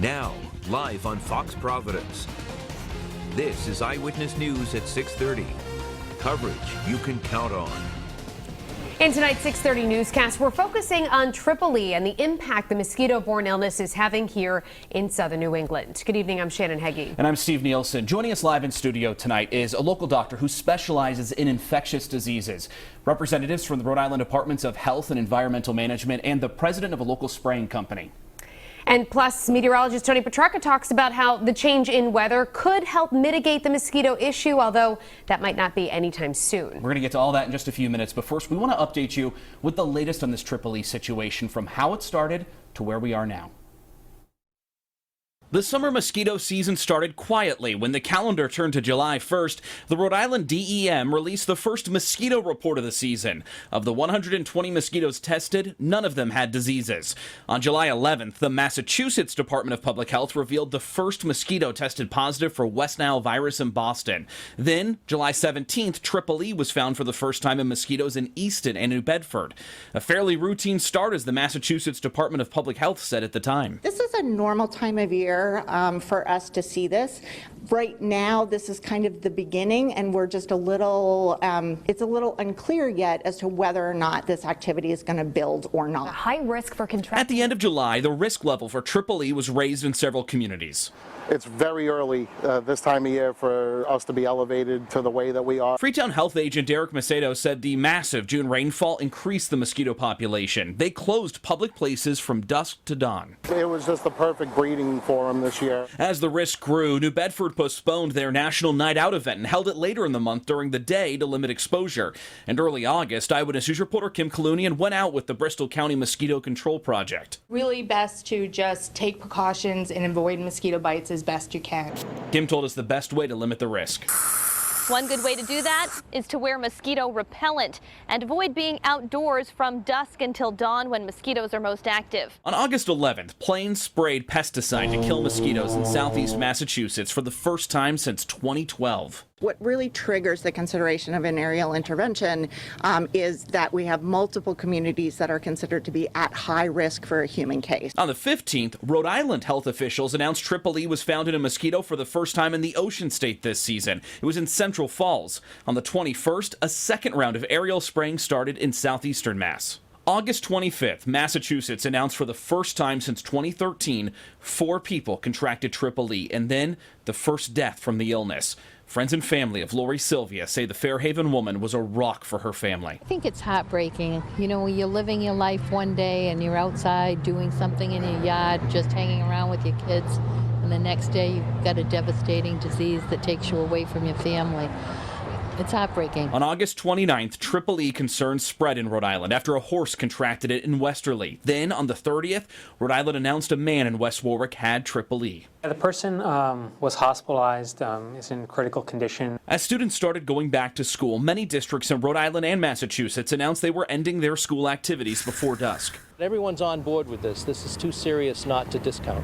Now, live on Fox Providence. This is Eyewitness News at 6:30. Coverage you can count on. In tonight's 6:30 newscast, we're focusing on Tripoli and the impact the mosquito-borne illness is having here in southern New England. Good evening, I'm Shannon Heggie. And I'm Steve Nielsen. Joining us live in studio tonight is a local doctor who specializes in infectious diseases. Representatives from the Rhode Island Departments of Health and Environmental Management and the president of a local spraying company. And plus, meteorologist Tony Petrarca talks about how the change in weather could help mitigate the mosquito issue, although that might not be anytime soon. We're going to get to all that in just a few minutes, but first we want to update you with the latest on this Tripoli situation, from how it started to where we are now. The summer mosquito season started quietly. When the calendar turned to July 1st, the Rhode Island DEM released the first mosquito report of the season. Of the 120 mosquitoes tested, none of them had diseases. On July 11th, the Massachusetts Department of Public Health revealed the first mosquito tested positive for West Nile virus in Boston. Then, July 17th, Tripoli was found for the first time in mosquitoes in Easton and New Bedford. A fairly routine start, as the Massachusetts Department of Public Health said at the time. This is a normal time of year for us to see this. Right now, this is kind of the beginning, and we're just a little, it's a little unclear yet as to whether or not this activity is going to build or not. A high risk for contraction. At the end of July, the risk level for Tripoli was raised in several communities. It's very early this time of year for us to be elevated to the way that we are. Freetown Health agent Derek Macedo said the massive June rainfall increased the mosquito population. They closed public places from dusk to dawn. It was just the perfect breeding for them this year. As the risk grew, New Bedford postponed their National Night Out event and held it later in the month during the day to limit exposure. And early August, Eyewitness News reporter Kim Kalunian went out with the Bristol County Mosquito Control Project. Really best to just take precautions and avoid mosquito bites as best you can. Kim told us the best way to limit the risk. One good way to do that is to wear mosquito repellent and avoid being outdoors from dusk until dawn when mosquitoes are most active. On August 11th, planes sprayed pesticide to kill mosquitoes in southeast Massachusetts for the first time since 2012. What really triggers the consideration of an aerial intervention is that we have multiple communities that are considered to be at high risk for a human case. On the 15th, Rhode Island health officials announced Tripoli was found in a mosquito for the first time in the Ocean State this season. It was in Central Falls. On the 21st, a second round of aerial spraying started in southeastern Mass. August 25th, Massachusetts announced for the first time since 2013, 4 people contracted Tripoli, and then the first death from the illness. Friends and family of Lori Sylvia say the Fairhaven woman was a rock for her family. I think it's heartbreaking. You know, you're living your life one day and you're outside doing something in your yard, just hanging around with your kids, and the next day you've got a devastating disease that takes you away from your family. It's heartbreaking. On August 29th, Tripoli concerns spread in Rhode Island after a horse contracted it in Westerly. Then, on the 30th, Rhode Island announced a man in West Warwick had Tripoli. The person was hospitalized, is in critical condition. As students started going back to school, many districts in Rhode Island and Massachusetts announced they were ending their school activities before dusk. Everyone's on board with this. This is too serious not to discount.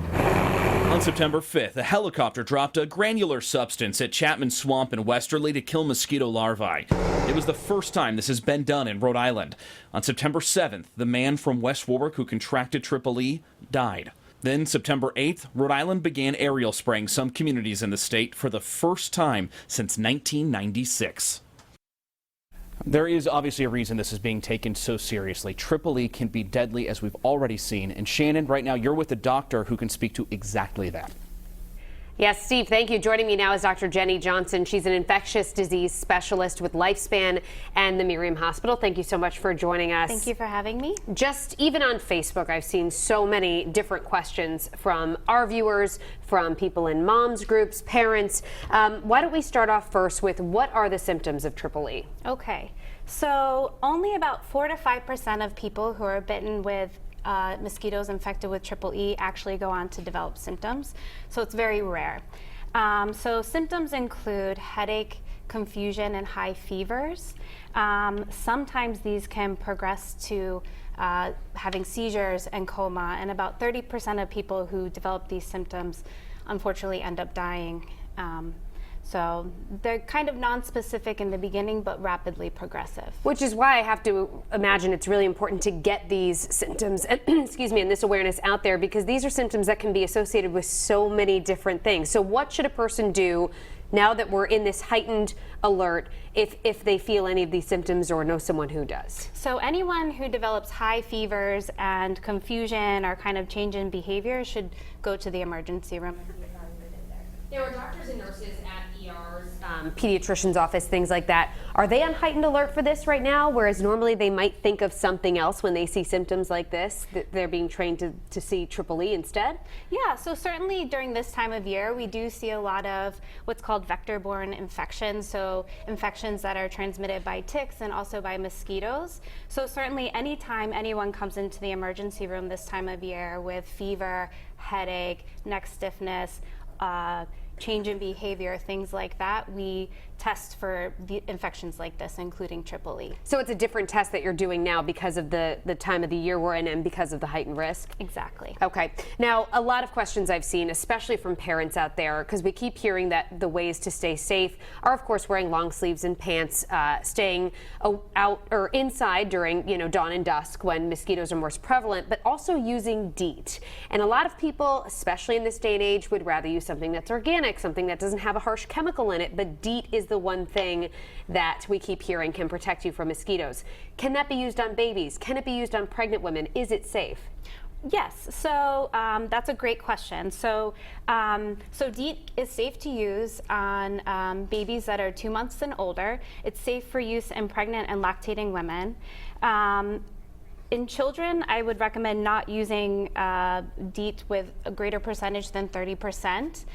On September 5th, a helicopter dropped a granular substance at Chapman Swamp in Westerly to kill mosquito larvae. It was the first time this has been done in Rhode Island. On September 7th, the man from West Warwick who contracted Tripoli died. Then, September 8th, Rhode Island began aerial spraying some communities in the state for the first time since 1996. There is obviously a reason this is being taken so seriously. Tripoli can be deadly, as we've already seen. And Shannon, right now you're with a doctor who can speak to exactly that. Yes, Steve, thank you. Joining me now is Dr. Jenny Johnson. She's an infectious disease specialist with Lifespan and the Miriam Hospital. Thank you so much for joining us. Thank you for having me. Just even on Facebook, I've seen so many different questions from our viewers, from people in moms groups, parents. Why don't we start off first with what are the symptoms of Tripoli? Okay, so only about 4 to 5% of people who are bitten with mosquitoes infected with Triple E actually go on to develop symptoms, so it's very rare. So symptoms include headache, confusion, and high fevers. Sometimes these can progress to having seizures and coma, and about 30% of people who develop these symptoms unfortunately end up dying. So they're kind of non-specific in the beginning, but rapidly progressive. Which is why I have to imagine it's really important to get these symptoms, excuse me, and this awareness out there, because these are symptoms that can be associated with so many different things. So what should a person do now that we're in this heightened alert if they feel any of these symptoms or know someone who does? So anyone who develops high fevers and confusion or kind of change in behavior should go to the emergency room. There are doctors and nurses at ERs, pediatrician's office, things like that. Are they on heightened alert for this right now? Whereas normally they might think of something else when they see symptoms like this, that they're being trained to see EEE instead? Yeah, so certainly during this time of year, we do see a lot of what's called vector-borne infections, so infections that are transmitted by ticks and also by mosquitoes. So certainly anytime anyone comes into the emergency room this time of year with fever, headache, neck stiffness, change in behavior, things like that, we test for the infections like this, including EEE. So it's a different test that you're doing now because of the time of the year we're in and because of the heightened risk? Exactly. Okay. Now, a lot of questions I've seen, especially from parents out there, because we keep hearing that the ways to stay safe are, of course, wearing long sleeves and pants, staying out or inside during, dawn and dusk when mosquitoes are most prevalent, but also using DEET. And a lot of people, especially in this day and age, would rather use something that's organic, something that doesn't have a harsh chemical in it, but DEET is the one thing that we keep hearing can protect you from mosquitoes. Can that be used on babies? Can it be used on pregnant women? Is it safe? Yes, so that's a great question. So DEET is safe to use on babies that are 2 months and older. It's safe for use in pregnant and lactating women. In children, I would recommend not using DEET with a greater percentage than 30%.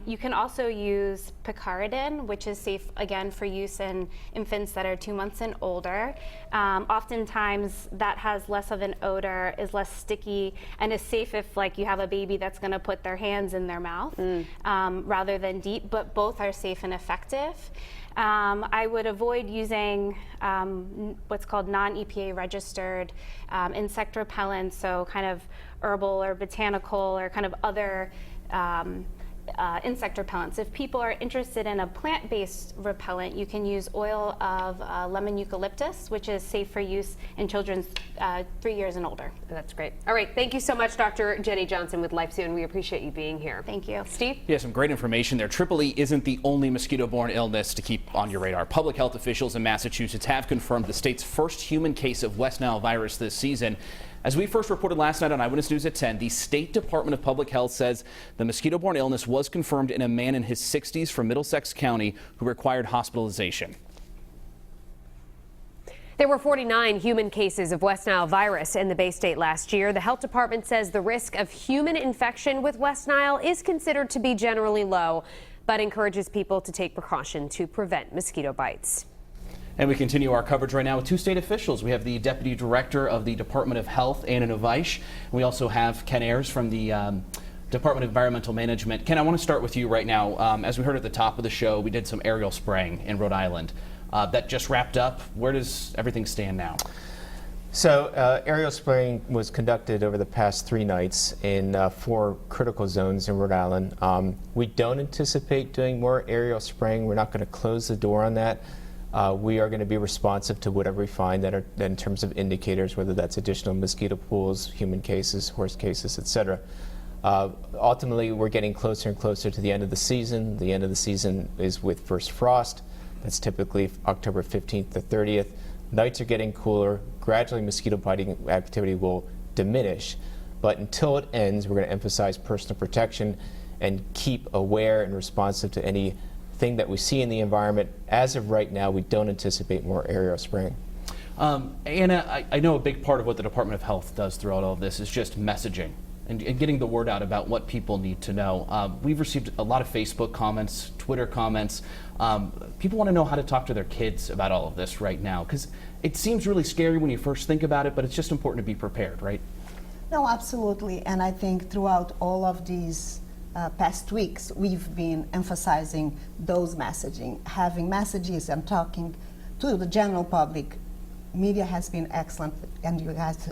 You can also use picaridin, which is safe, again, for use in infants that are 2 months and older. Oftentimes, that has less of an odor, is less sticky, and is safe if, you have a baby that's going to put their hands in their mouth rather than DEET, but both are safe and effective. I would avoid using what's called non-EPA registered insect repellents, so kind of herbal or botanical or kind of other insect repellents. If people are interested in a plant-based repellent, you can use oil of lemon eucalyptus, which is safe for use in children 3 years and older. That's great. All right, thank you so much, Dr. Jenny Johnson with LifeZone. We appreciate you being here. Thank you. Steve? Yeah, some great information there. EEE isn't the only mosquito-borne illness to keep on your radar. Public health officials in Massachusetts have confirmed the state's first human case of West Nile virus this season. As we first reported last night on Eyewitness News at 10, the State Department of Public Health says the mosquito-borne illness was confirmed in a man in his 60s from Middlesex County who required hospitalization. There were 49 human cases of West Nile virus in the Bay State last year. The health department says the risk of human infection with West Nile is considered to be generally low, but encourages people to take precaution to prevent mosquito bites. And we continue our coverage right now with two state officials. We have the Deputy Director of the Department of Health, Anna Novaish. We also have Ken Ayers from the Department of Environmental Management. Ken, I want to start with you right now. As we heard at the top of the show, we did some aerial spraying in Rhode Island. That just wrapped up. Where does everything stand now? So aerial spraying was conducted over the past 3 nights in 4 critical zones in Rhode Island. We don't anticipate doing more aerial spraying. We're not going to close the door on that. We are going to be responsive to whatever we find that are in terms of indicators, whether that's additional mosquito pools, human cases, horse cases, etc. Ultimately, we're getting closer and closer to the end of the season. The end of the season is with first frost. That's typically October 15th to 30th. Nights are getting cooler. Gradually, mosquito biting activity will diminish. But until it ends, we're going to emphasize personal protection and keep aware and responsive to anything that we see in the environment. As of right now, we don't anticipate more aerial spraying. Anna, I know a big part of what the Department of Health does throughout all of this is just messaging and getting the word out about what people need to know. We've received a lot of Facebook comments, Twitter comments. People want to know how to talk to their kids about all of this right now, because it seems really scary when you first think about it, but it's just important to be prepared, right? No, absolutely. And I think throughout all of these past weeks, we've been emphasizing those messaging, having messages and talking to the general public. Media has been excellent, and you guys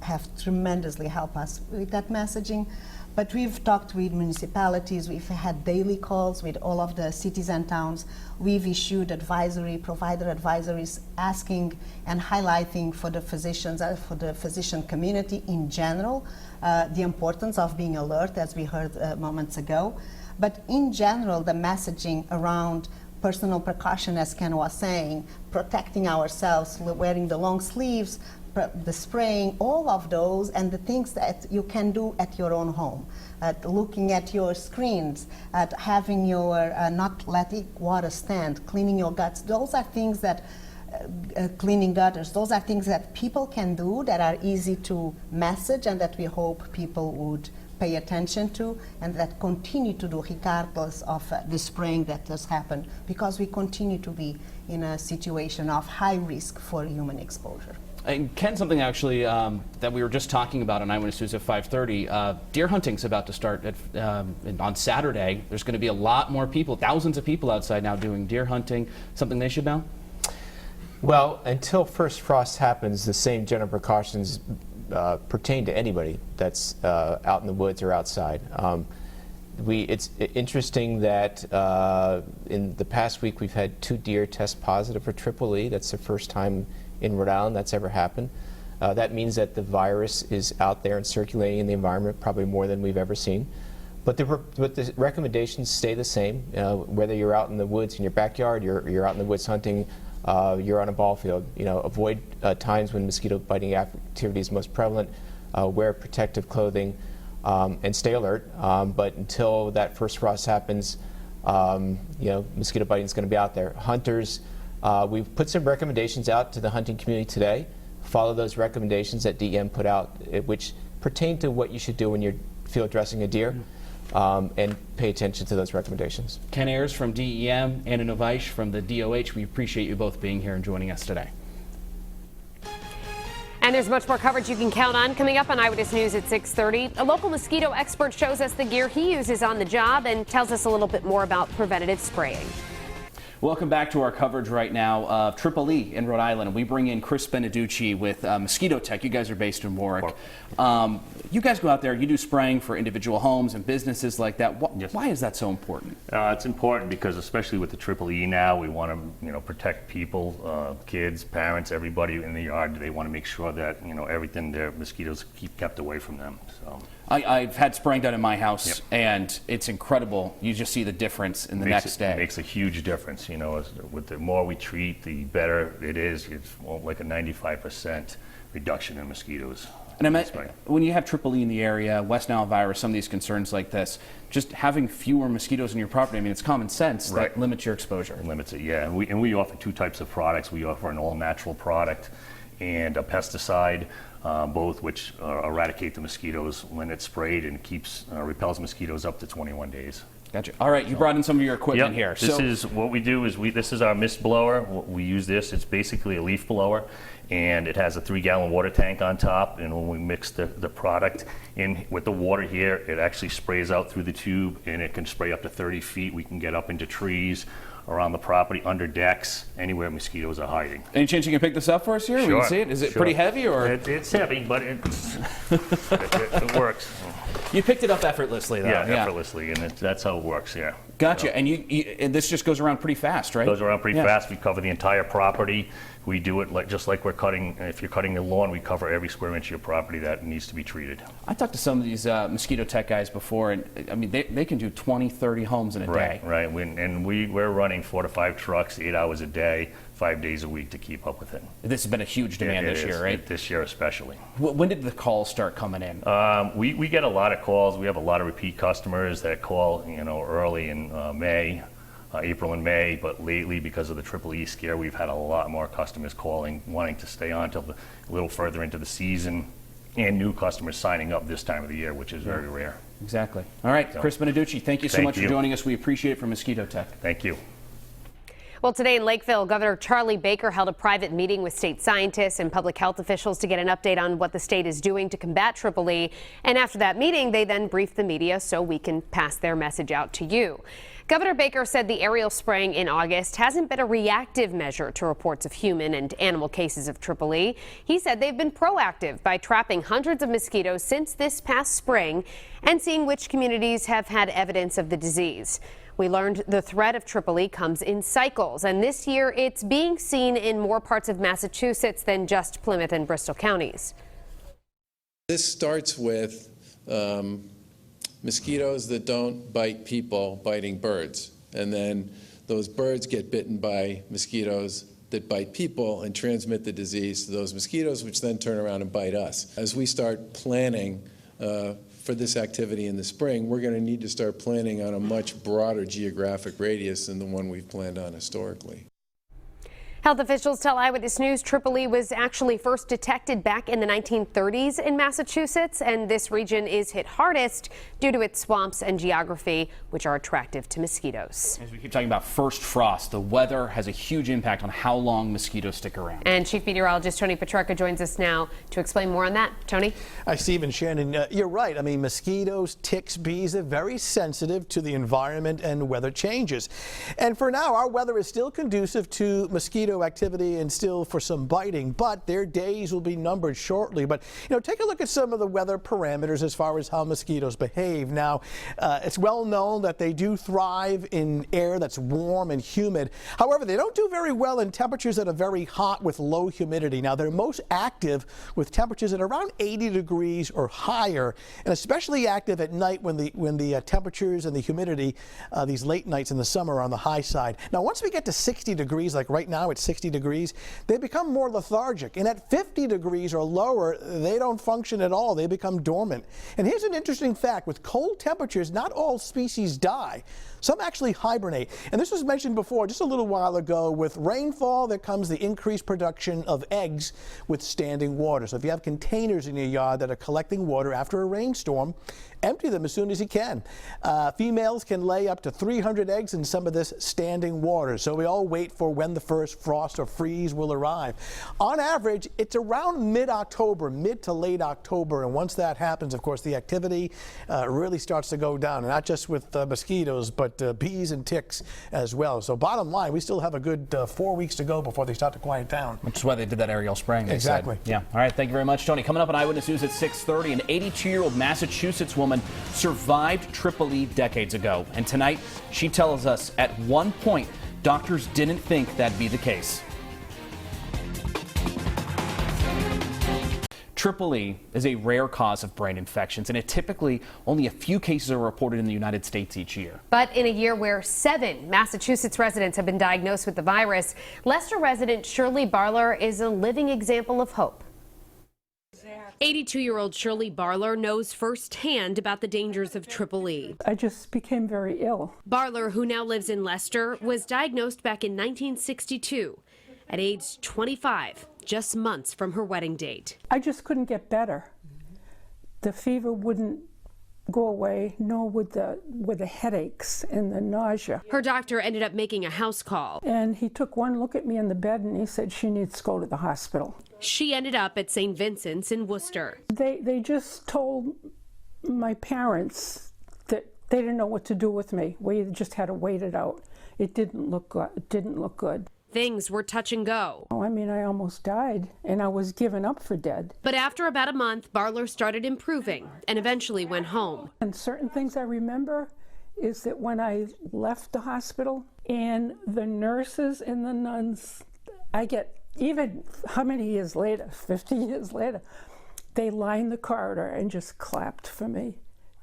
have tremendously helped us with that messaging. But we've talked with municipalities, we've had daily calls with all of the cities and towns. We've issued provider advisories asking and highlighting for the physicians, for the physician community in general, the importance of being alert, as we heard moments ago. But in general, the messaging around personal precaution, as Ken was saying, protecting ourselves, wearing the long sleeves, the spraying, all of those, and the things that you can do at your own home, looking at your screens, at having your, not letting water stand, cleaning your guts. Those are things that, cleaning gutters, those are things that people can do that are easy to message and that we hope people would pay attention to and that continue to do regardless of the spraying that has happened, because we continue to be in a situation of high risk for human exposure. And Ken, something actually that we were just talking about on Eyewitness News at 5:30, deer hunting's about to start on Saturday. There's going to be a lot more people, thousands of people outside now doing deer hunting. Something they should know? Well, until first frost happens, the same general precautions pertain to anybody that's out in the woods or outside. It's interesting that in the past week we've had 2 deer test positive for triple E. That's the first time in Rhode Island that's ever happened. That means that the virus is out there and circulating in the environment probably more than we've ever seen. But the recommendations stay the same, whether you're out in the woods in your backyard, you're out in the woods hunting, you're on a ball field. Avoid times when mosquito biting activity is most prevalent, wear protective clothing, and stay alert. But until that first frost happens, mosquito biting is going to be out there. Hunters, we've put some recommendations out to the hunting community today. Follow those recommendations that DEM put out, which pertain to what you should do when you're field dressing a deer, and pay attention to those recommendations. Ken Ayers from DEM, Anna Novaish from the DOH, we appreciate you both being here and joining us today. And there's much more coverage you can count on coming up on Eyewitness News at 6:30. A local mosquito expert shows us the gear he uses on the job and tells us a little bit more about preventative spraying. Welcome back to our coverage right now of Triple E in Rhode Island. We bring in Chris Beneducci with Mosquito Tech. You guys are based in Warwick. You guys go out there, you do spraying for individual homes and businesses like that. Why is that so important? It's important because especially with the Triple E now, we want to protect people, kids, parents, everybody in the yard. They want to make sure that everything their mosquitoes keep kept away from them. So. I've had spraying done in my house, and it's incredible. You just see the difference in the next day. It makes a huge difference. With the more we treat, the better it is. It's like a 95% reduction in mosquitoes. And when you have Triple E in the area, West Nile virus, some of these concerns like this, just having fewer mosquitoes in your property, it's common sense that limits your exposure. It limits it, yeah. And we offer 2 types of products. We offer an all-natural product and a pesticide. Both which eradicate the mosquitoes when it's sprayed and keeps repels mosquitoes up to 21 days. Gotcha. All right, you brought in some of your equipment here. This is what we do. This is our mist blower. We use this. It's basically a leaf blower, and it has a 3-gallon water tank on top. And when we mix the product in with the water here, it actually sprays out through the tube, and it can spray up to 30 feet. We can get up into trees, around the property, under decks, anywhere mosquitoes are hiding. Any chance you can pick this up for us here? Sure. We can see it. Is it pretty heavy, or? It's heavy, but it works. You picked it up effortlessly, though. Yeah, effortlessly, and that's how it works. Yeah. Gotcha. So. And this just goes around pretty fast, right? Goes around pretty fast. We cover the entire property. We do it just like we're cutting. If you're cutting the lawn, we cover every square inch of your property that needs to be treated. I talked to some of these Mosquito Tech guys before, and they can do 20, 30 homes in a day. Right. We're running 4 to 5 trucks, 8 hours a day, 5 days a week to keep up with it. This has been a huge demand this year, right? This year especially. When did the calls start coming in? We get a lot of calls. We have a lot of repeat customers that call, early in May. April and May, but lately because of the Triple E scare, we've had a lot more customers calling, wanting to stay on till a little further into the season, and new customers signing up this time of the year, which is very rare. Exactly. All right, Chris Beneducci, thank you so much for joining us. We appreciate it from Mosquito Tech. Thank you. Well, today in Lakeville, Governor Charlie Baker held a private meeting with state scientists and public health officials to get an update on what the state is doing to combat Triple E. And after that meeting, they then briefed the media so we can pass their message out to you. Governor Baker said the aerial spraying in August hasn't been a reactive measure to reports of human and animal cases of Triple E. He said they've been proactive by trapping hundreds of mosquitoes since this past spring and seeing which communities have had evidence of the disease. We learned the threat of Triple E comes in cycles, and this year it's being seen in more parts of Massachusetts than just Plymouth and Bristol counties. This starts with mosquitoes that don't bite people biting birds, and then those birds get bitten by mosquitoes that bite people and transmit the disease to those mosquitoes, which then turn around and bite us. As we start planning for this activity in the spring, we're going to need to start planning on a much broader geographic radius than the one we've planned on historically. Health officials tell Eyewitness News Triple E was actually first detected back in the 1930s in Massachusetts, and this region is hit hardest due to its swamps and geography, which are attractive to mosquitoes. As we keep talking about first frost, the weather has a huge impact on how long mosquitoes stick around. And Chief Meteorologist Tony Petrarca joins us now to explain more on that. Tony? Hi, Steve and Shannon. You're right. I mean, mosquitoes, ticks, bees, they're very sensitive to the environment and weather changes. And for now, our weather is still conducive to mosquito activity and still for some biting, but their days will be numbered shortly. But, take a look at some of the weather parameters as far as how mosquitoes behave. Now, it's well known that they do thrive in air that's warm and humid. However, they don't do very well in temperatures that are very hot with low humidity. Now, they're most active with temperatures that are around 80 degrees or higher, and especially active at night when the temperatures and the humidity, these late nights in the summer, are on the high side. Now, once we get to 60 degrees, like right now it's 60 degrees, they become more lethargic. And at 50 degrees or lower, they don't function at all. They become dormant. And here's an interesting fact. With cold temperatures, not all species die. Some actually hibernate. And this was mentioned before just a little while ago. With rainfall, there comes the increased production of eggs with standing water. So if you have containers in your yard that are collecting water after a rainstorm, empty them as soon as you can. Females can lay up to 300 eggs in some of this standing water. So we all wait for when the first frost or freeze will arrive. On average, it's around mid-October, mid to late October. And once that happens, of course, the activity really starts to go down. And not just with mosquitoes, but bees and ticks as well. So bottom line, we still have a good 4 weeks to go before they start to quiet down. Which is why they did that aerial spraying. Exactly. Yeah. All right. Thank you very much, Tony. Coming up on Eyewitness News at 6:30, an 82-year-old Massachusetts woman survived Triple E decades ago. And tonight, she tells us at one point, doctors didn't think that'd be the case. Triple E is a rare cause of brain infections, and typically only a few cases are reported in the United States each year. But in a year where 7 Massachusetts residents have been diagnosed with the virus, Leicester resident Shirley Barler is a living example of hope. 82-year-old Shirley Barler knows firsthand about the dangers of Triple E. I just became very ill. Barler, who now lives in Leicester, was diagnosed back in 1962 at age 25, just months from her wedding date. I just couldn't get better. The fever wouldn't go away, nor with the headaches and the nausea. Her doctor ended up making a house call. And he took one look at me in the bed and he said she needs to go to the hospital. She ended up at St. Vincent's in Worcester. They just told my parents that they didn't know what to do with me. We just had to wait it out. It didn't look good. It didn't look good. Things were touch and go. I mean, I almost died, and I was given up for dead. But after about a month, Barler started improving and eventually went home. And certain things I remember is that when I left the hospital, and the nurses and the nuns, I get, even how many years later, 50 years later, they lined the corridor and just clapped for me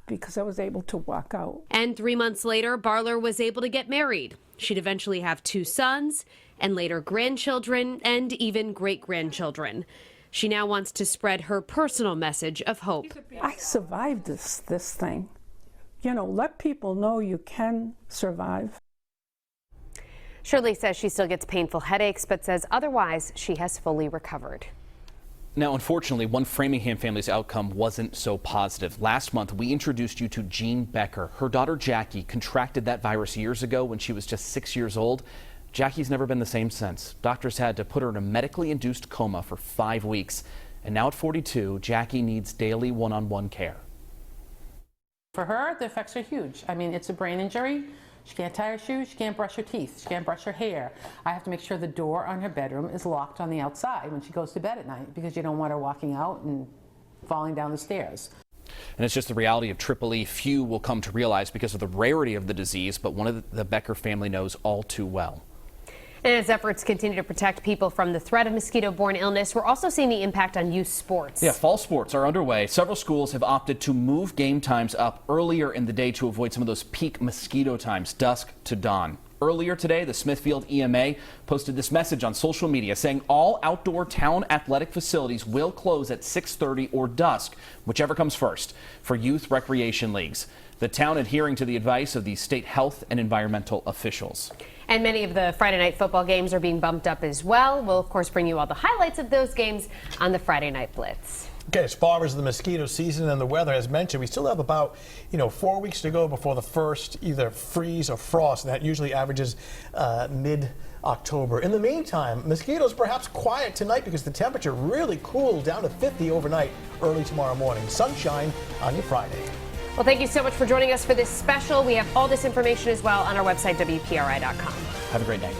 because I was able to walk out. And 3 months later, Barler was able to get married. She'd eventually have 2 sons, and later grandchildren, and even great-grandchildren. She now wants to spread her personal message of hope. I survived this thing. Let people know you can survive. Shirley says she still gets painful headaches, but says otherwise she has fully recovered. Now, unfortunately, one Framingham family's outcome wasn't so positive. Last month, we introduced you to Jean Becker. Her daughter, Jackie, contracted that virus years ago when she was just 6 years old. Jackie's never been the same since. Doctors had to put her in a medically induced coma for 5 weeks. And now at 42, Jackie needs daily one-on-one care. For her, the effects are huge. I mean, it's a brain injury. She can't tie her shoes, she can't brush her teeth, she can't brush her hair. I have to make sure the door on her bedroom is locked on the outside when she goes to bed at night because you don't want her walking out and falling down the stairs. And it's just the reality of Triple E few will come to realize because of the rarity of the disease, but one of the Becker family knows all too well. And as efforts continue to protect people from the threat of mosquito-borne illness, we're also seeing the impact on youth sports. Yeah, fall sports are underway. Several schools have opted to move game times up earlier in the day to avoid some of those peak mosquito times, dusk to dawn. Earlier today, the Smithfield EMA posted this message on social media saying all outdoor town athletic facilities will close at 6:30 or dusk, whichever comes first, for youth recreation leagues. The town adhering to the advice of the state health and environmental officials. And many of the Friday night football games are being bumped up as well. We'll, of course, bring you all the highlights of those games on the Friday Night Blitz. Okay, as far as the mosquito season and the weather, as mentioned, we still have about 4 weeks to go before the first either freeze or frost, and that usually averages mid-October. In the meantime, mosquitoes perhaps quiet tonight because the temperature really cooled down to 50 overnight early tomorrow morning. Sunshine on your Friday. Well, thank you so much for joining us for this special. We have all this information as well on our website, WPRI.com. Have a great night.